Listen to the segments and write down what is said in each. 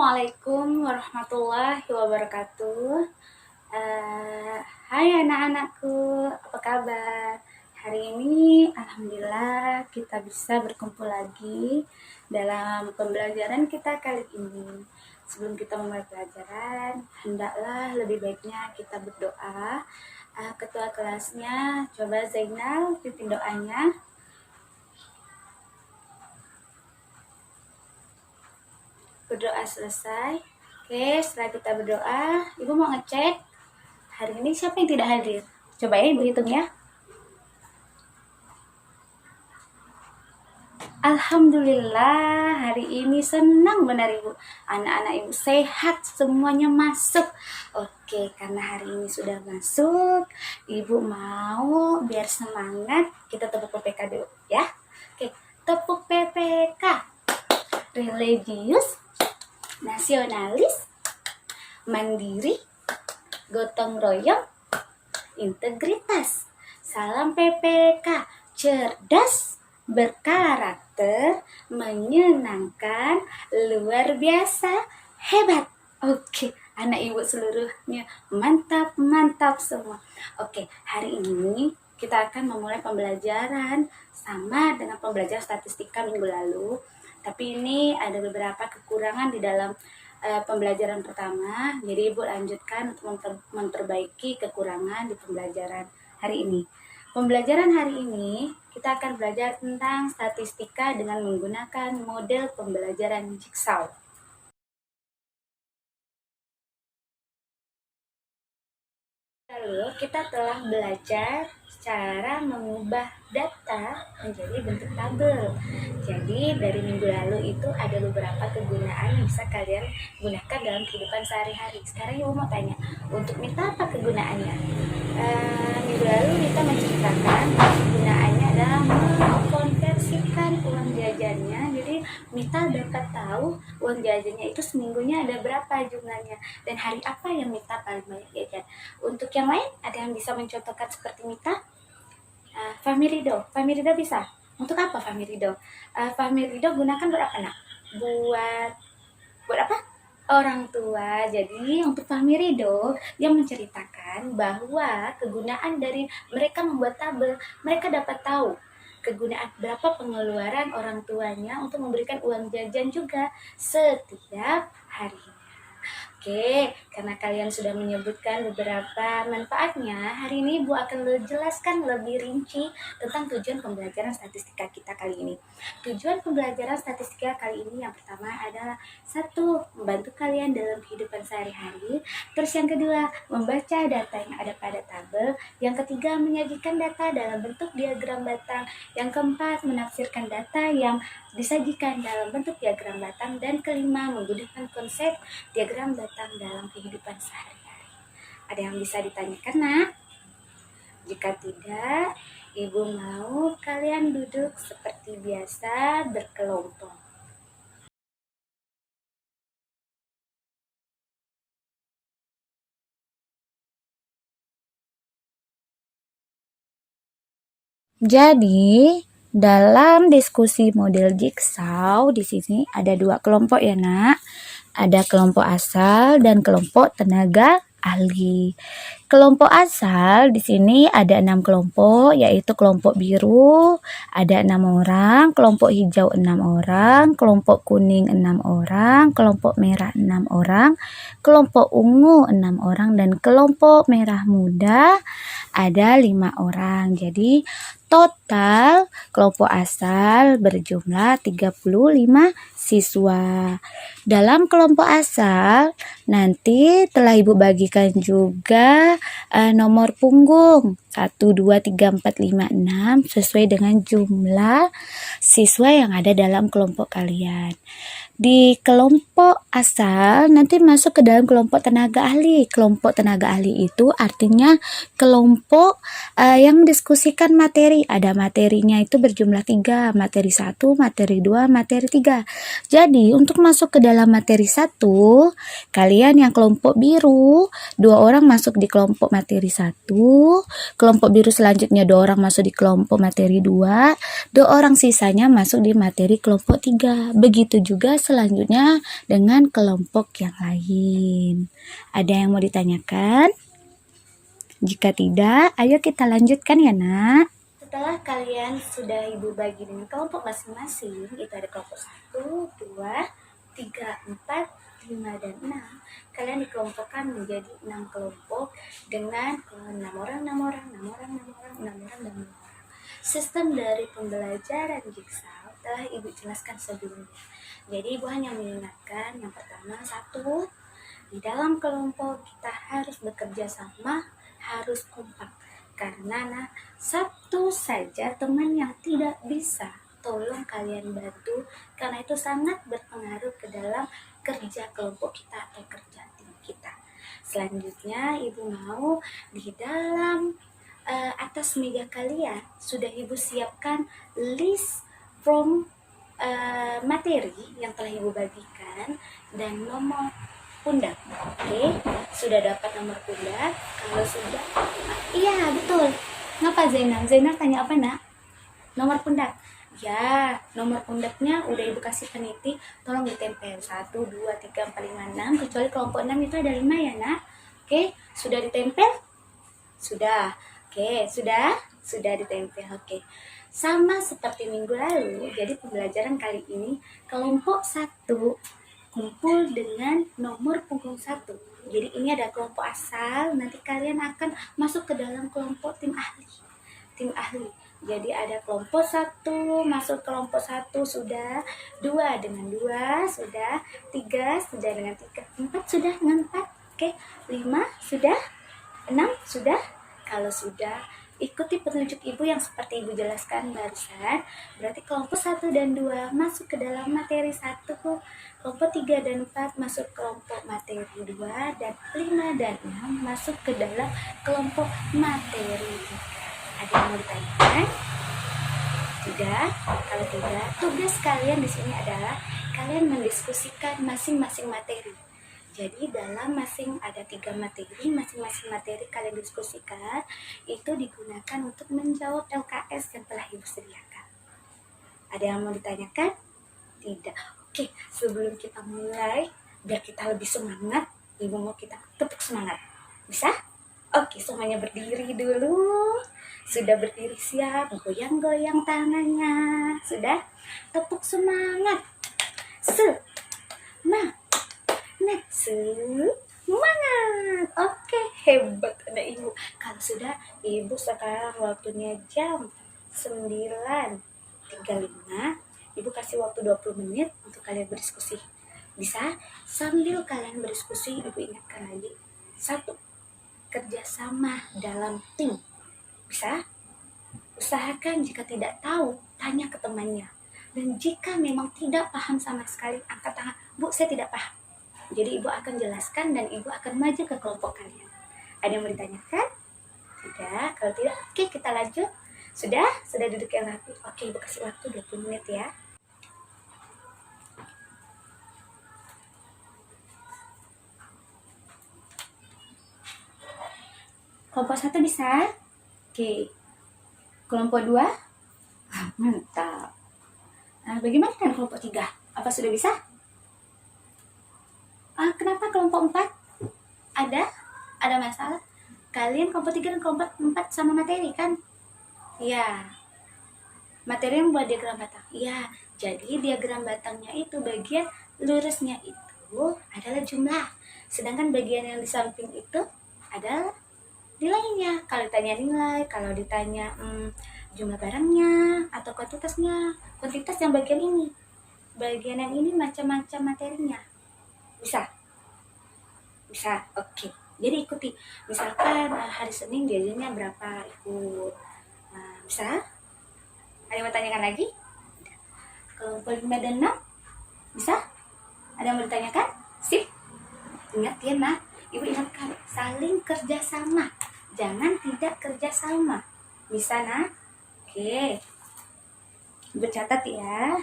Assalamualaikum warahmatullahi wabarakatuh. Hai anak-anakku, apa kabar? Hari ini alhamdulillah kita bisa berkumpul lagi dalam pembelajaran kita kali ini. Sebelum kita memulai pelajaran, hendaklah lebih baiknya kita berdoa. Ketua kelasnya, coba Zainal pimpin doanya. Berdoa selesai. Oke, setelah kita berdoa, Ibu mau ngecek hari ini siapa yang tidak hadir. Coba ya Ibu hitung ya. Alhamdulillah, hari ini senang benar Ibu. Anak-anak Ibu sehat, semuanya masuk. Oke, karena hari ini sudah masuk, Ibu mau biar semangat, kita tepuk PPK dulu ya. Oke, tepuk PPK. Religius, nasionalis, mandiri, gotong royong, integritas. Salam PPK, cerdas, berkarakter, menyenangkan, luar biasa, hebat. Oke, anak Ibu seluruhnya mantap semua. Oke, hari ini kita akan memulai pembelajaran sama dengan pembelajaran statistika minggu lalu. Tapi ini ada beberapa kekurangan di dalam pembelajaran pertama. Jadi Ibu lanjutkan untuk memperbaiki kekurangan di pembelajaran hari ini. Pembelajaran hari ini kita akan belajar tentang statistika dengan menggunakan model pembelajaran Jigsaw. Lalu kita telah belajar cara mengubah data menjadi bentuk tabel. Jadi dari minggu lalu itu ada beberapa kegunaan yang bisa kalian gunakan dalam kehidupan sehari-hari. Sekarang Ibu mau tanya, untuk Mita apa kegunaannya? Minggu lalu Mita menceritakan kegunaannya adalah mengkonversikan uang jajannya. Jadi Mita dapat tahu uang jajannya itu seminggunya ada berapa jumlahnya dan hari apa yang Mita paling banyak jajan. Untuk yang lain ada yang bisa mencontohkan seperti Mita? Famirido bisa. Untuk apa Famirido? Famirido gunakan buat apa nak? Buat apa? Orang tua. Jadi untuk Famirido yang menceritakan bahwa kegunaan dari mereka membuat tabel, mereka dapat tahu kegunaan berapa pengeluaran orang tuanya untuk memberikan uang jajan juga setiap harinya. Oke, karena kalian sudah menyebutkan beberapa manfaatnya, hari ini Ibu akan jelaskan lebih rinci tentang tujuan pembelajaran statistika kita kali ini. Tujuan pembelajaran statistika kali ini yang pertama adalah 1. Membantu kalian dalam kehidupan sehari-hari. Terus yang kedua, membaca data yang ada pada tabel. Yang ketiga, menyajikan data dalam bentuk diagram batang. Yang keempat, menafsirkan data yang disajikan dalam bentuk diagram batang. Dan kelima, menggunakan konsep diagram batang dalam kehidupan sehari-hari. Ada yang bisa ditanyakan nak? Jika tidak, Ibu mau kalian duduk seperti biasa berkelompok. Jadi, dalam diskusi model Jigsaw di sini ada 2 kelompok ya nak. Ada kelompok asal dan kelompok tenaga ahli. Kelompok asal di sini ada 6 kelompok, yaitu kelompok biru ada 6 orang, kelompok hijau 6 orang, kelompok kuning 6 orang, kelompok merah 6 orang, kelompok ungu 6 orang, dan kelompok merah muda ada 5 orang. Jadi total kelompok asal berjumlah 35 siswa. Dalam kelompok asal nanti telah Ibu bagikan juga nomor punggung 1, 2, 3, 4, 5, 6 sesuai dengan jumlah siswa yang ada dalam kelompok kalian. Di kelompok asal nanti masuk ke dalam kelompok tenaga ahli. Kelompok tenaga ahli itu artinya kelompok yang mendiskusikan materi. Ada materinya itu berjumlah 3, materi 1, materi 2, materi 3. Jadi untuk masuk ke dalam materi 1, kalian yang kelompok biru 2 orang masuk di kelompok materi 1, kelompok biru selanjutnya 2 orang masuk di kelompok materi 2, 2 orang sisanya masuk di materi kelompok 3. Begitu juga selanjutnya dengan kelompok yang lain. Ada yang mau ditanyakan? Jika tidak, ayo kita lanjutkan ya, Nak. Setelah kalian sudah Ibu bagi dengan kelompok masing-masing, itu ada kelompok 1, 2, 3, 4, 5, dan 6. Kalian dikelompokkan menjadi 6 kelompok dengan 6 orang, 6 orang, 6 orang, 6 orang, 6 orang, dan 6 orang. Sistem dari pembelajaran Jigsaw telah Ibu jelaskan sebelumnya. Jadi Ibu hanya mengingatkan yang pertama, 1, di dalam kelompok kita harus bekerja sama, harus kompak. Karena satu saja teman yang tidak bisa, tolong kalian bantu, karena itu sangat berpengaruh ke dalam kerja kelompok kita atau kerja tim kita. Selanjutnya Ibu mau di dalam atas meja kalian sudah Ibu siapkan list from materi yang telah Ibu bagikan dan nomor pundak. Oke, sudah dapat nomor pundak? Kalau sudah, iya betul. Ngapa Zainal? Zainal tanya apa, Nak? Nomor pundak. Ya, nomor pundaknya udah Ibu kasih peniti, tolong ditempel 1, 2, 3, 4, 5, 6. Kecuali kelompok 6 itu ada 5 ya, Nak. Oke, sudah ditempel? Sudah. Oke, sudah ditempel. Oke. Sama seperti minggu lalu, jadi pembelajaran kali ini kelompok 1 kumpul dengan nomor punggung 1. Jadi ini ada kelompok asal, nanti kalian akan masuk ke dalam kelompok tim ahli. Tim ahli. Jadi ada kelompok 1, masuk kelompok 1 sudah, 2 dengan 2 sudah, 3 sudah dengan 3, 4 sudah dengan 4, oke, 5 sudah, 6 sudah. Kalau sudah, ikuti petunjuk Ibu yang seperti Ibu jelaskan barusan. Berarti kelompok 1 dan 2 masuk ke dalam materi 1, kelompok 3 dan 4 masuk kelompok materi 2, dan 5 dan 6 masuk ke dalam kelompok materi 3. Ada yang mau ditanyakan? Tidak? Kalau tidak, tugas kalian di sini adalah kalian mendiskusikan masing-masing materi. Jadi dalam ada 3 materi, masing-masing materi kalian diskusikan, itu digunakan untuk menjawab LKS yang telah Ibu sediakan. Ada yang mau ditanyakan? Tidak. Oke, sebelum kita mulai, biar kita lebih semangat, Ibu mau kita tepuk semangat. Bisa? Oke, semuanya berdiri dulu. Sudah berdiri siap, goyang-goyang tangannya. Sudah? Tepuk semangat. Semangat. Oke, hebat anak Ibu. Kalau sudah, Ibu sekarang waktunya jam 9.35. Ibu kasih waktu 20 menit untuk kalian berdiskusi. Bisa? Sambil kalian berdiskusi, Ibu ingatkan lagi. 1, kerjasama dalam tim. Bisa? Usahakan jika tidak tahu, tanya ke temannya. Dan jika memang tidak paham sama sekali, angkat tangan. Bu, saya tidak paham. Jadi Ibu akan jelaskan dan Ibu akan maju ke kelompok kalian. Ada yang mau ditanyakan? Tidak. Kalau tidak, oke, kita lanjut. Sudah duduk yang rapi. Oke, Ibu kasih waktu 20 menit ya. Kelompok 1 bisa? Oke. Kelompok 2? Mantap. Nah, bagaimana dengan kelompok 3? Apa sudah bisa? Kenapa kelompok 4? Ada masalah? Kalian kelompok 3 dan kelompok 4 sama materi kan? Ya. Materi yang buat diagram batang. Ya, jadi diagram batangnya itu bagian lurusnya itu adalah jumlah. Sedangkan bagian yang di samping itu adalah nilainya. Kalau ditanya nilai, kalau ditanya jumlah barangnya atau kuantitasnya. Kuantitas yang bagian ini. Bagian yang ini macam-macam materinya. Bisa? Oke. Jadi ikuti. Misalkan hari Senin jajannya berapa, ikut. Bisa? Ada yang mau tanyakan lagi? Kelompok 5 dan 6? Bisa? Ada yang mau ditanyakan? Sip. Ingat ya, Nak. Ibu ingatkan, saling kerjasama. Jangan tidak kerjasama. Bisa, Nak? Oke. Ibu catat ya.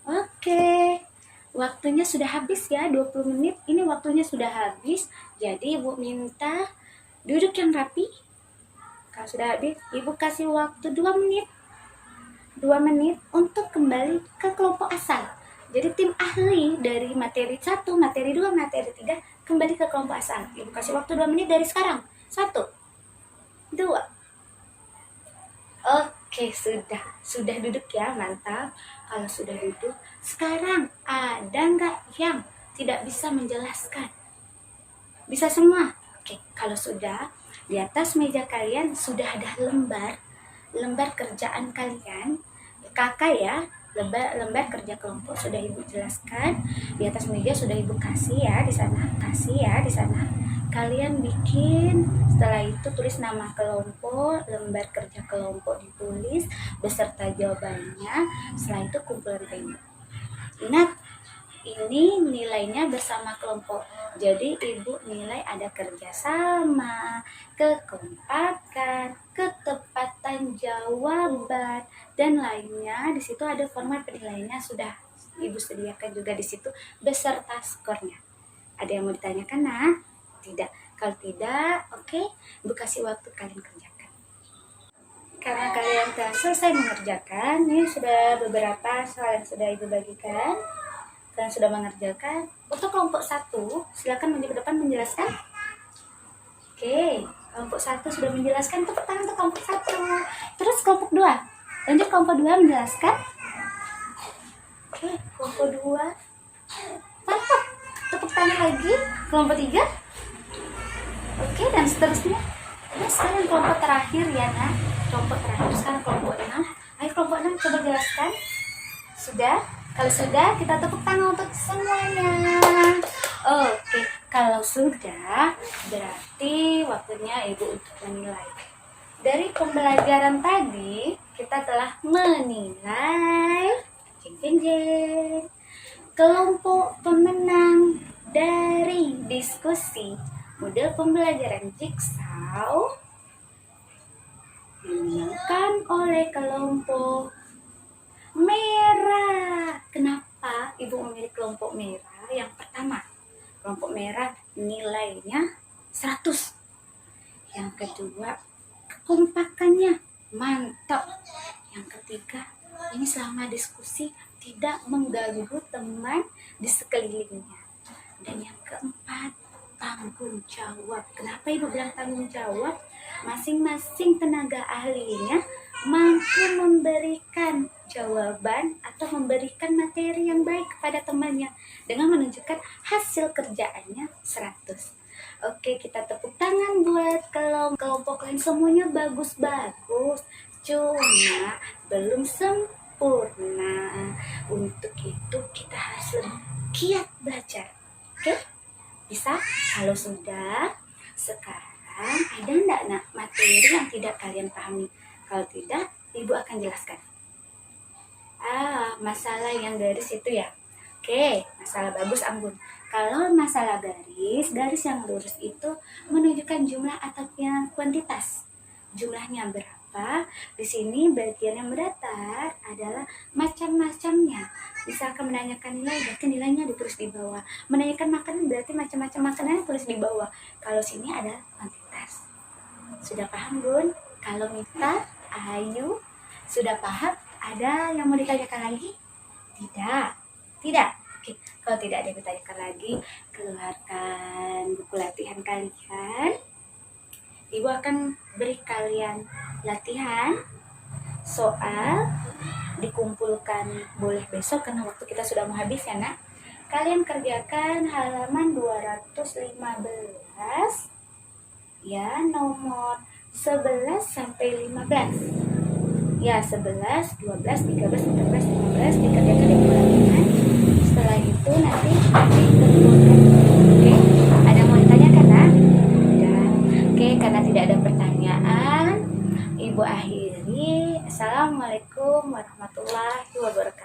Oke, waktunya sudah habis ya, 20 menit. Ini waktunya sudah habis. Jadi Ibu minta duduk yang rapi. Kalau sudah habis, Ibu kasih waktu 2 menit. 2 menit untuk kembali ke kelompok asal. Jadi tim ahli dari materi 1, materi 2, materi 3 kembali ke kelompok asal. Ibu kasih waktu 2 menit dari sekarang. 1, 2. Oke, sudah duduk ya, mantap. Kalau sudah duduk, sekarang ada nggak yang tidak bisa menjelaskan? Bisa semua? Oke, kalau sudah, di atas meja kalian sudah ada lembar kerjaan kalian. Kakak ya, lembar kerja kelompok sudah Ibu jelaskan. Di atas meja sudah Ibu kasih ya di sana, Kalian bikin, setelah itu tulis nama kelompok, lembar kerja kelompok ditulis beserta jawabannya. Setelah itu kumpulkan ke Ibu. Ingat, ini nilainya bersama kelompok. Jadi Ibu nilai ada kerjasama, kekompakan, ketepatan jawaban, dan lainnya. Di situ ada format penilaiannya sudah Ibu sediakan juga di situ beserta skornya. Ada yang mau ditanyakan, nah? Tidak. Kalau tidak, oke, Ibu kasih waktu kalian kerjakan. Karena kalian telah selesai mengerjakan, ini sudah beberapa soal yang sudah Ibu bagikan. Kalian sudah mengerjakan. Untuk kelompok 1, silakan maju ke depan menjelaskan. Oke, kelompok 1 sudah menjelaskan, tepuk tangan untuk kelompok 1. Terus kelompok 2, lanjut kelompok 2 menjelaskan. Oke, kelompok 2. Mantap. Tepuk tangan lagi. Kelompok 3. Oke, dan seterusnya. Nah, sekarang kelompok terakhir ya, nah. Kelompok terakhir sekarang kelompok 6. Ayo kelompok 6 coba jelaskan. Sudah? Kalau sudah, kita tepuk tangan untuk semuanya. Oke, kalau sudah, berarti waktunya Ibu untuk menilai. Dari pembelajaran tadi, kita telah menilai kelompok pemenang dari diskusi model pembelajaran Jigsaw dimenangkan oleh kelompok merah. Kenapa Ibu memilih kelompok merah? Yang pertama, kelompok merah nilainya 100. Yang kedua, kekompakannya mantap. Yang ketiga, ini selama diskusi tidak mengganggu teman di sekelilingnya. Dan yang keempat, tanggung jawab. Kenapa Ibu bilang tanggung jawab? Masing-masing tenaga ahlinya mampu memberikan jawaban atau memberikan materi yang baik kepada temannya dengan menunjukkan hasil kerjaannya 100. Oke, kita tepuk tangan buat kelompok lain. Semuanya bagus-bagus, cuma belum sempurna. Untuk itu kita harus lebih giat belajar. Oke? Bisa? Kalau sudah, sekarang ada enggak nak materi yang tidak kalian pahami? Kalau tidak, Ibu akan jelaskan. Masalah yang garis itu ya. Oke, masalah bagus, Anggun. Kalau masalah garis yang lurus itu menunjukkan jumlah atau kuantitas. Jumlahnya berapa? Di sini bagian yang berdatar adalah macam-macamnya. Misalkan menanyakan nilai, berarti nilainya ditulis di bawah. Menanyakan makanan, berarti macam-macam makanannya tulis di bawah. Kalau sini ada kuantitas. Sudah paham, Bun? Kalau Mita, Ayu, sudah paham? Ada yang mau ditanyakan lagi? Tidak. Oke, kalau tidak ada yang ditanyakan lagi, keluarkan buku latihan kalian. Ibu akan beri kalian latihan soal, dikumpulkan boleh besok karena waktu kita sudah mau habis ya nak. Kalian kerjakan halaman 215 ya, nomor 11 sampai 15 ya, 11, 12, 13, 14, 15 dikerjakan di buku latihan. Setelah itu nanti dikumpulkan. Oke, ada yang mau ditanyakan nak? Oke, karena tidak ada pertanyaan, Ibu akhiri. Assalamualaikum warahmatullahi wabarakatuh.